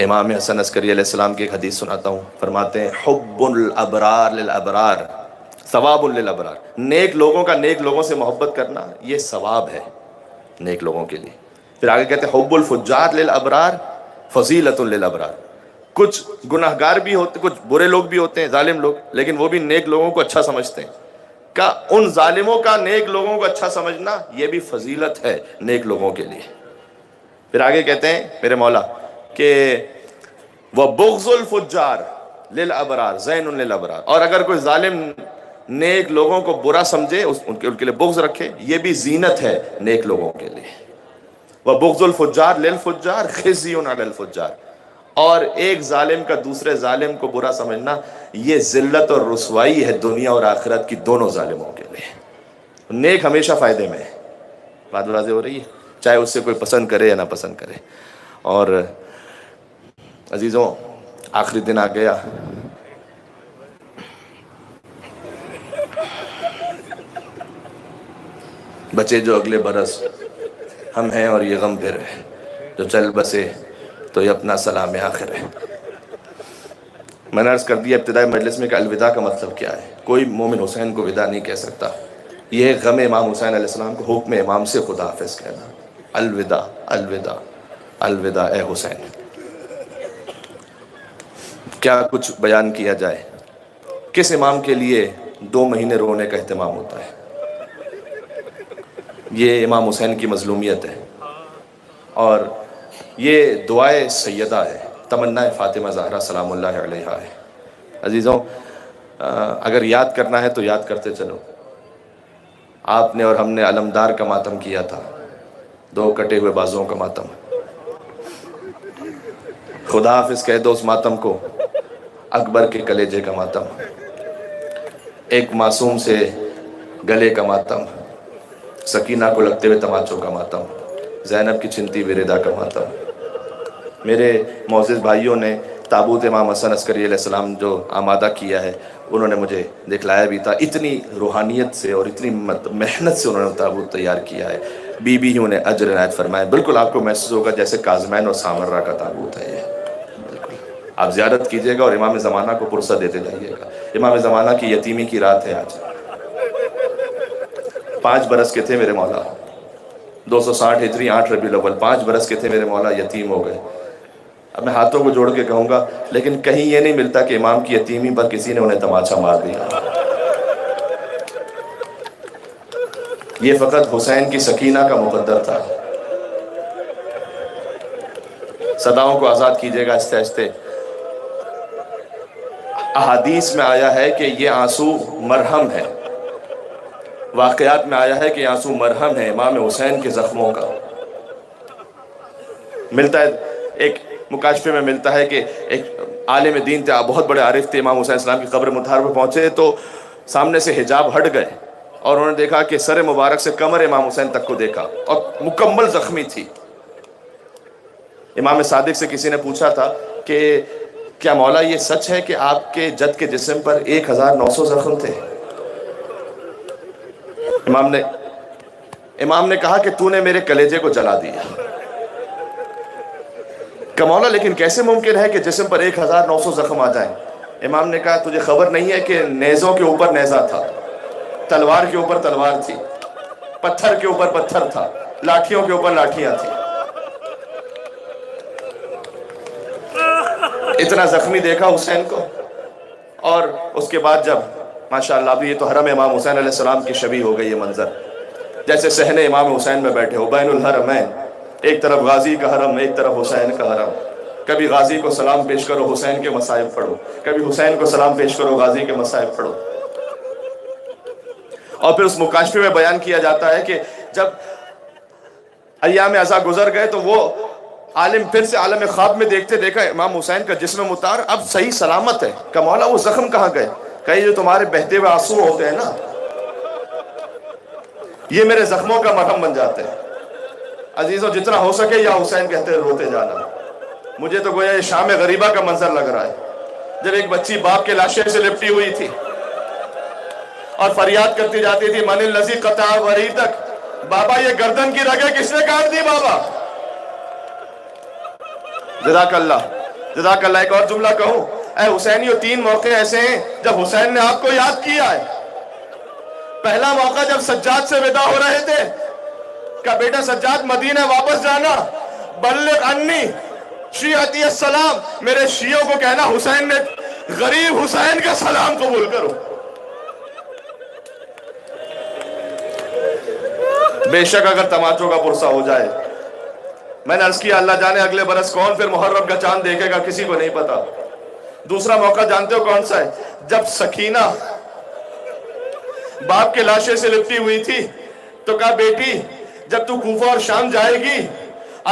امام حسن عسکری علیہ السلام کی ایک حدیث سناتا ہوں، فرماتے ہیں حب الابرار للابرار ثواب للابرار، نیک لوگوں کا نیک لوگوں سے محبت کرنا یہ ثواب ہے نیک لوگوں کے لیے۔ پھر آگے کہتے ہیں حب الفجار للابرار فضیلت للابرار، کچھ گناہگار بھی ہوتے، کچھ برے لوگ بھی ہوتے ہیں، ظالم لوگ، لیکن وہ بھی نیک لوگوں کو اچھا سمجھتے ہیں، کہ ان ظالموں کا نیک لوگوں کو اچھا سمجھنا یہ بھی فضیلت ہے نیک لوگوں کے لیے۔ پھر آگے کہتے ہیں میرے مولا کہ وَبُغْضُ الْفُجَّارِ لِلْأَبْرَارِ زَيْنٌ لِلْأَبْرَارِ، اور اگر کوئی ظالم نیک لوگوں کو برا سمجھے، ان کے لیے بغض رکھے، یہ بھی زینت ہے نیک لوگوں کے لیے۔ وَبُغْضُ الْفُجَّارِ لِلْفُجَّارِ خِزْيٌ عَلَى الْفُجَّارِ، اور ایک ظالم کا دوسرے ظالم کو برا سمجھنا یہ ذلت اور رسوائی ہے دنیا اور آخرت کی دونوں ظالموں کے لیے۔ نیک ہمیشہ فائدے میں ہے، بات واضح ہو رہی ہے، چاہے اس سے کوئی پسند کرے یا نہ پسند کرے۔ اور عزیزوں آخری دن آ گیا، بچے جو اگلے برس، ہم ہیں اور یہ غم پھر ہے، جو چل بسے تو یہ اپنا سلام آخر ہے۔ میں نے عرض کر دیا ابتدائی مجلس میں کہ الوداع کا مطلب کیا ہے، کوئی مومن حسین کو وداع نہیں کہہ سکتا، یہ ہے غم امام حسین علیہ السلام کو حکم امام سے خدا حافظ کہنا، الوداع الوداع الوداع اے حسین۔ کیا کچھ بیان کیا جائے، کس امام کے لیے 2 مہینے رونے کا اہتمام ہوتا ہے؟ یہ امام حسین کی مظلومیت ہے، اور یہ دعائے سیدہ ہے، تمنا فاطمہ زہرا سلام اللہ علیہا ہے۔ عزیزوں اگر یاد کرنا ہے تو یاد کرتے چلو، آپ نے اور ہم نے علمدار کا ماتم کیا تھا، 2 کٹے ہوئے بازوں کا ماتم، خدا حافظ کہہ دو اس ماتم کو، اکبر کے کلیجے کا ماتم، ایک معصوم سے گلے کا ماتم، سکینہ کو لگتے ہوئے تماچوں کا ماتم، زینب کی چھنتی وردا کا ماتم۔ میرے معزز بھائیوں نے تابوت امام حسن عسکری علیہ السلام جو آمادہ کیا ہے، انہوں نے مجھے دکھلایا بھی تھا، اتنی روحانیت سے اور اتنی محنت سے انہوں نے تابوت تیار کیا ہے، بی بی ہی انہیں اجر عنایت فرمائے، بالکل آپ کو محسوس ہوگا جیسے کاظمین اور سامرہ کا تابوت ہے یہ، بالکل آپ زیارت کیجئے گا اور امام زمانہ کو پرسہ دیتے جائیے گا۔ امام زمانہ کی یتیمی کی رات ہے آج، 5 برس کے تھے میرے مولا، 260 ہجری 8 ربیع الاول، 5 برس کے تھے میرے مولا، یتیم ہو گئے۔ اب میں ہاتھوں کو جوڑ کے کہوں گا لیکن کہیں یہ نہیں ملتا کہ امام کی یتیمی پر کسی نے انہیں تماچا مار دیا، یہ فقط حسین کی سکینہ کا مقدر تھا۔ صداؤں کو آزاد کیجئے گا آہستہ آہستہ۔ احادیث میں آیا ہے کہ یہ آنسو مرہم ہے، واقعات میں آیا ہے کہ یہ آنسو مرہم ہے امام حسین کے زخموں کا۔ ملتا ہے ایک مکاشفے میں ملتا ہے کہ ایک عالم دین تھے، بہت بڑے عارف تھے، امام حسین السلام کی قبر مطہر پر پہنچے تو سامنے سے حجاب ہٹ گئے اور انہوں نے دیکھا کہ سر مبارک سے کمر امام حسین تک کو دیکھا اور مکمل زخمی تھی۔ امام صادق سے کسی نے پوچھا تھا کہ کیا مولا یہ سچ ہے کہ آپ کے جد کے جسم پر 1900 زخم تھے؟ امام نے کہا کہ تو نے میرے کلیجے کو جلا دیا۔ کہ مولا لیکن کیسے ممکن ہے کہ جسم پر 1900 زخم آ جائیں؟ امام نے کہا تجھے خبر نہیں ہے کہ نیزوں کے اوپر نیزہ تھا، تلوار کے اوپر تلوار تھی، پتھر کے اوپر پتھر تھا، لاٹھیوں کے اوپر لاٹھیاں تھیں۔ اتنا زخمی دیکھا حسین کو، اور اس کے بعد جب ماشاءاللہ ابھی یہ تو حرم امام حسین علیہ السلام کی شبیہ ہو گئی یہ منظر، جیسے صحن امام حسین میں بیٹھے ہو بین الحرمین، ایک طرف غازی کا حرم ایک طرف حسین کا حرم، کبھی غازی کو سلام پیش کرو حسین کے مصائب پڑھو، کبھی حسین کو سلام پیش کرو غازی کے مصائب پڑھو۔ اور پھر اس مکاشفے میں بیان کیا جاتا ہے کہ جب ایام عزا گزر گئے تو وہ عالم پھر سے عالم خواب میں دیکھتے دیکھا امام حسین کا جسم مطہر اب صحیح سلامت ہے۔ کہ مولا وہ زخم کہاں گئے؟ کہ جو تمہارے بہتے ہوئے آنسو ہوتے ہیں نا، یہ میرے زخموں کا مرہم بن جاتے ہیں۔ عزیزوں جتنا ہو سکے یا حسین کہتے روتے جانا۔ مجھے تو گویا یہ شام غریبہ کا منظر لگ رہا ہے، جب ایک بچی باپ کے لاشے سے لپٹی ہوئی تھی اور فریاد کرتی جاتی تھی من الذی قطع وریدک، بابا یہ گردن کی رگیں کس نے کاٹ دی بابا؟ جزاک اللہ۔ جزاک اللہ. ایک اور جملہ کہوں, اے حسینیو, 3 موقع ایسے ہیں جب حسین نے آپ کو یاد کیا ہے. پہلا موقع جب سجاد سے ودا ہو رہے تھے, کہا بیٹا سجاد مدینہ واپس جانا, بلغ انی شیعتی السلام, میرے شیعوں کو کہنا حسین نے, غریب حسین کا سلام قبول کرو. بے شک اگر تماچوں کا پرسہ ہو جائے, میں نے عرض کیا اللہ جانے اگلے برس کون پھر محرم کا چاند دیکھے گا, کسی کو نہیں پتا. دوسرا موقع جانتے ہو کون سا ہے؟ جب سکینہ باپ کے لاشے سے لپٹی ہوئی تھی تو کہا بیٹی جب تو کوفہ اور شام جائے گی,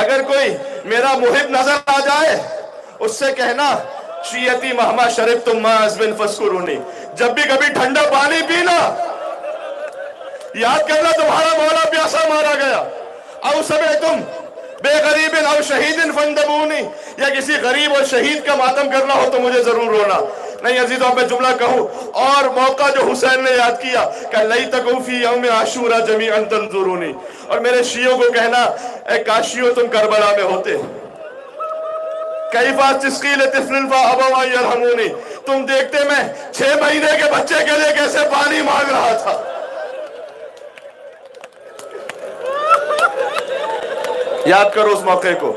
اگر کوئی میرا محب نظر آ جائے اس سے کہنا شیعتی مہما شربتم ما عذب فاذکرونی, جب بھی کبھی ٹھنڈا پانی پینا یاد کرنا تمہارا مولا پیاسا مارا گیا. او سمعتم بے غریب او شہید فندبونی, یا کسی غریب اور شہید کا ماتم کرنا ہو تو مجھے ضرور رونا. نہیں عزیزوں, میں جملہ کہوں اور موقع جو حسین نے یاد کیا کہ لیتکم فی یوم عاشورا جمیعا تنظرونی, اور میرے شیعوں کو کہنا اے کاشیو تم کربلا میں ہوتے. کیفا تسقی لطفل فابوا ان یرحمونی, تم دیکھتے میں 6 مہینے کے بچے کے لیے کیسے پانی مانگ رہا تھا. یاد کرو اس موقع کو.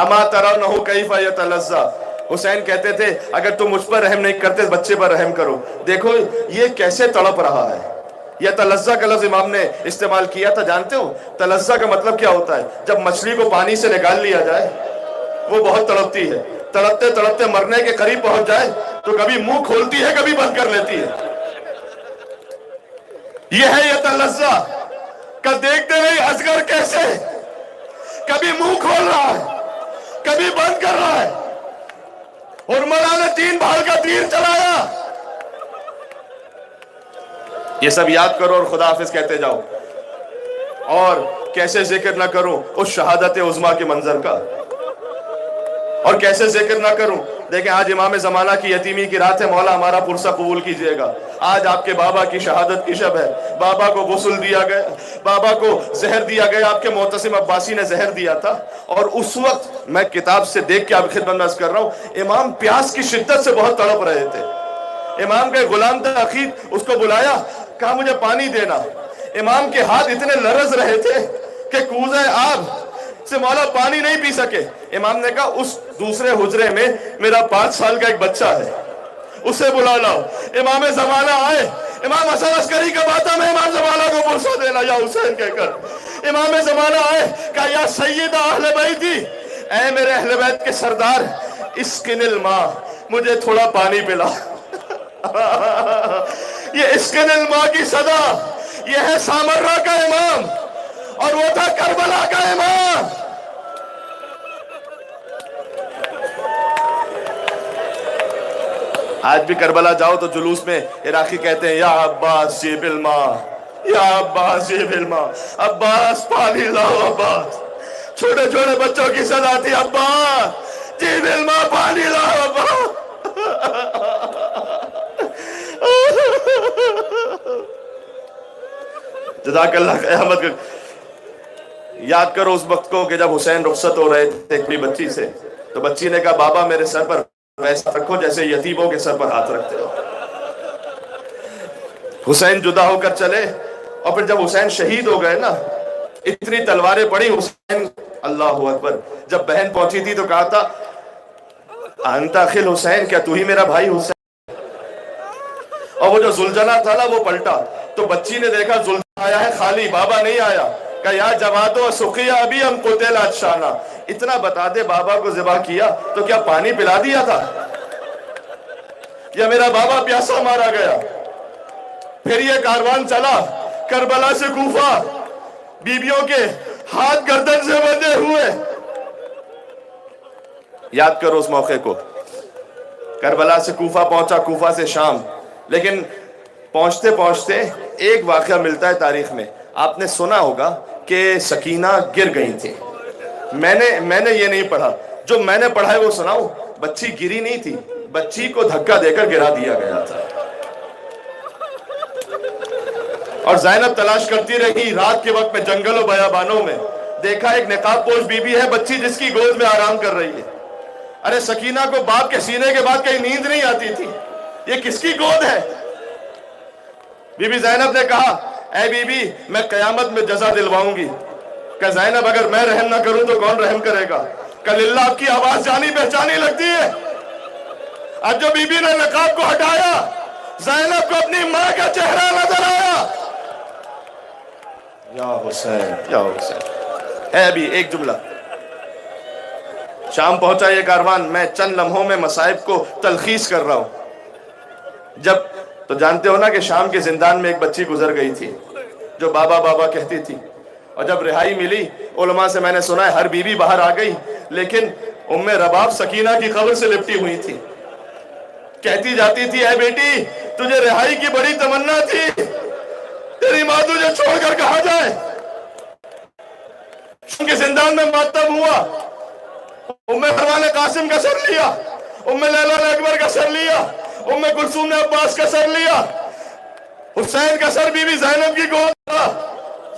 اما ترونہ کیف یتلذا, حسین کہتے تھے اگر تم مجھ پر رحم نہیں کرتے بچے پر رحم کرو. دیکھو یہ کیسے تڑپ رہا ہے. یتلذا کا لفظ امام نے استعمال کیا تھا, جانتے ہو تلذا کا مطلب کیا ہوتا ہے؟ جب مچھلی کو پانی سے نکال لیا جائے وہ بہت تڑپتی ہے, تڑپتے تڑپتے مرنے کے قریب پہنچ جائے تو کبھی منہ کھولتی ہے کبھی بند کر لیتی ہے. یہ ہے یتلذا. کہ دیکھتے نہیں اصغر کیسے کبھی منہ کھول رہا ہے کبھی بند کر رہا ہے. حرملہ نے 3 بھال کا تیر چلایا. یہ سب یاد کرو اور خدا حافظ کہتے جاؤ. اور کیسے ذکر نہ کروں اس شہادت عظمیٰ کے منظر کا, اور کیسے ذکر نہ کروں. دیکھیں آج امام زمانہ کی یتیمی کی رات ہے, مولا ہمارا پرسہ قبول کیجئے گا. آج آپ کے بابا کی شہادت کی شب ہے. بابا کو غسل دیا گیا, بابا کو زہر دیا گیا. آپ کے معتصم عباسی نے زہر دیا تھا, اور اس وقت میں کتاب سے دیکھ کے آپ کی خدمت میں عرض کر رہا ہوں, امام پیاس کی شدت سے بہت تڑپ رہے تھے. امام کا غلام تھا عقیل, اس کو بلایا, کہا مجھے پانی دینا. امام کے ہاتھ اتنے لرز رہے تھے کہ کوزہ آب سے مولا پانی نہیں پی سکے. امام نے کہا اس دوسرے حجرے میں میرا 5 سال کا ایک بچہ ہے, اسے بلا لاؤ. امام زمانہ آئے, امام حسن عسکری کا باتا میں امام زمانہ کو پرسہ دینا یا حسین کہہ کر. امام زمانہ آئے, کہا یا سید اہل بیتی, اے میرے اہل بیت کے سردار, اسقن الماء, مجھے تھوڑا پانی پلا. یہ اسقن الماء کی صدا, یہ ہے سامرہ کا امام, اور وہ تھا کربلا کا امام. آج بھی کربلا جاؤ تو جلوس میں عراقی کہتے ہیں یا عباس جیب الماء, یا عباس جیب الماء, عباس پانی لاؤ عباس. چھوٹے چھوٹے بچوں کی صدا تھی, عباس جیب الماء, پانی لاؤ عباس. جزاک اللہ. قیامت کا یاد کرو اس وقت کو کہ جب حسین رخصت ہو رہے تھے کوئی بچی سے, تو بچی نے کہا بابا میرے سر پر ویسا رکھو جیسے یتیموں کے سر پر ہاتھ رکھتے ہو. حسین جدا ہو کر چلے, اور پھر جب حسین شہید ہو گئے نا, اتنی تلواریں پڑی حسین, اللہ اکبر. جب بہن پہنچی تھی تو کہا تھا انت اخل حسین, کیا تو ہی میرا بھائی حسین؟ اور وہ جو زلجنا تھا نا وہ پلٹا, تو بچی نے دیکھا زلجنا آیا ہے خالی, بابا نہیں آیا. کہ یا جوادو سقیا ابھی ہم قتل ادشانا, اتنا بتا دے بابا کو ذبح کیا تو کیا پانی پلا دیا تھا, یا میرا بابا پیاسا مارا گیا؟ پھر یہ کاروان چلا کربلا سے کوفہ, بیویوں کے ہاتھ گردن سے بندھے ہوئے. یاد کرو اس موقع کو. کربلا سے کوفہ پہنچا, کوفہ سے شام, لیکن پہنچتے پہنچتے ایک واقعہ ملتا ہے تاریخ میں. آپ نے سنا ہوگا کہ سکینہ گر گئی تھی. میں نے یہ نہیں پڑھا, جو میں نے پڑھا ہے وہ سناؤں. بچی گری نہیں تھی, بچی کو دھکا دے کر گرا دیا گیا تھا. اور زینب تلاش کرتی رہی رات کے وقت میں جنگل و بیابانوں میں, دیکھا ایک نقاب پوش بی بی ہے, بچی جس کی گود میں آرام کر رہی ہے. ارے سکینہ کو باپ کے سینے کے بعد کہیں نیند نہیں آتی تھی، یہ کس کی گود ہے؟ بی بی زینب نے کہا اے بی بی میں قیامت میں جزا دلواؤں گی۔ کہ زینب اگر میں رحم نہ کروں تو کون رحم کرے گا؟ کہ للہ آپ کی آواز جانی پہچانی لگتی ہے۔ اب جو بی بی نے نقاب کو ہٹایا، زینب کو اپنی ماں کا چہرہ نظر آیا۔ یا حسین یا حسین۔ اے ابھی ایک جملہ، شام پہنچا یہ کاروان، میں چند لمحوں میں مصائب کو تلخیص کر رہا ہوں۔ جب تو جانتے ہو نا کہ شام کے زندان میں ایک بچی گزر گئی تھی جو بابا بابا کہتی تھی، اور جب رہائی ملی علماء سے میں نے سنا ہے ہر بیوی باہر آ گئی، لیکن ام رباب سکینہ کی قبر سے لپٹی ہوئی تھی۔ کہتی جاتی تھی اے بیٹی تجھے رہائی کی بڑی تمنا تھی، تیری ماں تجھے چھوڑ کر کہاں جائے؟ شام کے زندان میں ماتم ہوا، ام فرمان نے قاسم کا سر لیا، ام لیلا نے اکبر کا سر لیا، ام کلثوم نے عباس کا سر لیا، حسین کا سر بی بی زینب کی گود تھا۔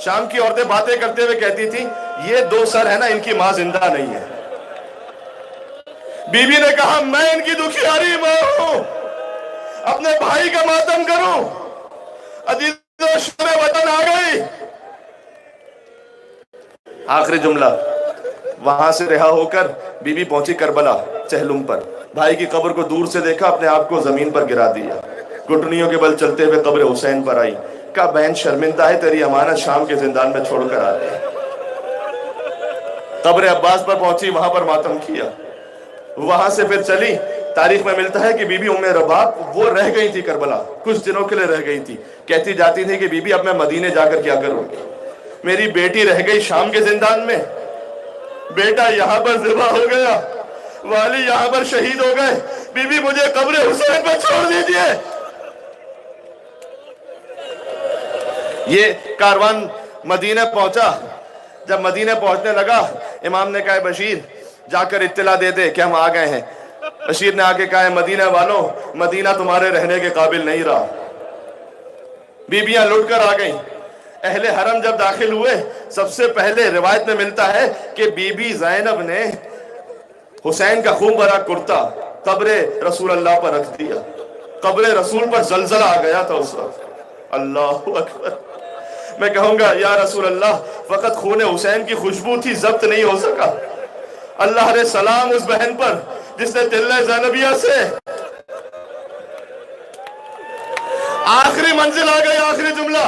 شام کی عورتیں باتیں کرتے ہوئے کہتی تھی یہ دو سر ہے نا ان کی ماں زندہ نہیں ہے۔ بی بی نے کہا میں ان کی دکھیاری ماں ہوں، اپنے بھائی کا ماتم کروں، عزیزو شمع وطن آ گئی۔ آخری جملہ، وہاں سے رہا ہو کر بی بی پہنچی کربلا چہلم پر، بھائی کی قبر کو دور سے دیکھا، اپنے آپ کو زمین پر گرا دیا، گھٹنیوں کے بل چلتے ہوئے قبر حسین پر آئی۔ کہا بہن شرمندہ ہے، تیری امانت شام کے زندان میں چھوڑ کر آ گئی۔ قبر عباس پر پہنچی، وہاں پر ماتم کیا، وہاں سے پھر چلی۔ تاریخ میں ملتا ہے کہ بی بی ام رباب وہ رہ گئی تھی کربلا، کچھ دنوں کے لیے رہ گئی تھی۔ کہتی جاتی تھی کہ بی بی اب میں مدینے جا کر کیا کروں گی، میری بیٹی رہ گئی شام کے زندان میں، بیٹا یہاں پر ذبح ہو گیا، والی یہاں پر شہید ہو گئے، بی بی مجھے قبر حسین پر چھوڑ دیجئے۔ یہ کاروان مدینہ پہنچا، جب مدینہ پہنچنے لگا امام نے کہا بشیر جا کر اطلاع دے دے کہ ہم آ گئے ہیں۔ بشیر نے آ کے کہا مدینہ والوں مدینہ تمہارے رہنے کے قابل نہیں رہا۔ بیبیاں لٹ کر آ گئیں۔ اہل حرم جب داخل ہوئے سب سے پہلے روایت میں ملتا ہے کہ بی بی زینب نے حسین کا خون بھرا کرتا قبر رسول اللہ پر رکھ دیا، قبر رسول پر زلزلہ آ گیا تھا اس وقت۔ اللہ اکبر۔ میں کہوں گا یا رسول اللہ فقط خون حسین کی خوشبو تھی، ضبط نہیں ہو سکا۔ اللہ علیہ السلام اس بہن پر جس نے تلہ زینبیہ سے آخری منزل آ گئی۔ آخری جملہ،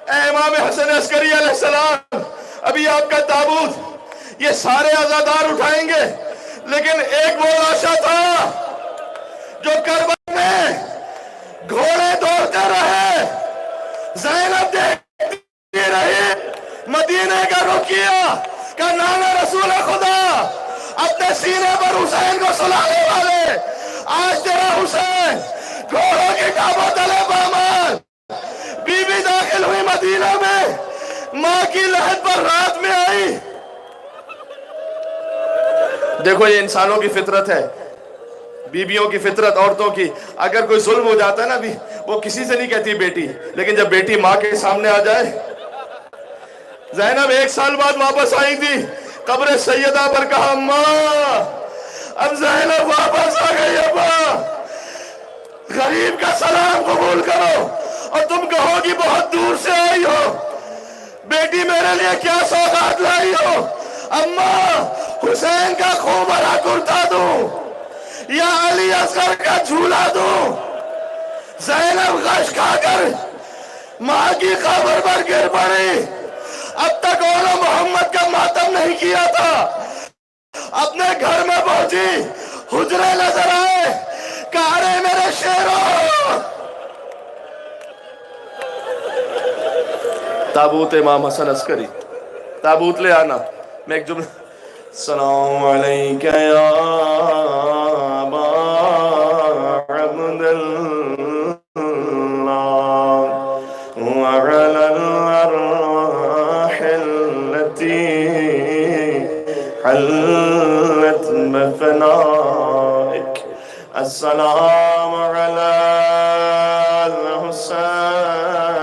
اے امام حسن عسکری علیہ السلام ابھی آپ کا تابوت یہ سارے عزادار اٹھائیں گے، لیکن ایک وہ لاشا تھا جو کربلا میں گھوڑے دوڑتے رہے، زینب دیکھتی رہی، مدینے کا رخ کیا کہ نانا رسول خدا اپنے سینے پر حسین کو سلانے والے، آج تیرا حسین گھوڑوں کی ٹابوں تلے پامال۔ بی بی داخل ہوئی مدینہ میں، ماں کی لحد پر رات میں آئی۔ دیکھو یہ انسانوں کی فطرت ہے، بیویوں کی فطرت، عورتوں کی۔ اگر کوئی ظلم ہو جاتا ہے نا بھی وہ کسی سے نہیں کہتی بیٹی، لیکن جب بیٹی ماں کے سامنے آ جائے۔ زینب 1 سال بعد واپس آئی تھی، قبر سیدہ پر کہا ماں اب زینب واپس آ گئی، ابا غریب کا سلام قبول کرو، اور تم کہو کہ بہت دور سے آئی ہو، بیٹی میرے لیے کیا سوغات لائی ہو؟ اماں حسین کا خون بھرا کرتا دوں یا علی اصغر کا جھولا دوں؟ زینب غش کھا کر ماں کی قبر پر گر پڑی۔ اب تک انہوں محمد کا ماتم نہیں کیا تھا، اپنے گھر میں پہنچی، حجرے نظر آئے، کہا رے میرے شیروں۔ تابوت امام حسن عسکری، تابوت لے آنا۔ میں ایک جملہ، السلام علیکہ یا ابا عبداللہ وعلی الارواح التي حلت بفنائك، السلام علی الحسین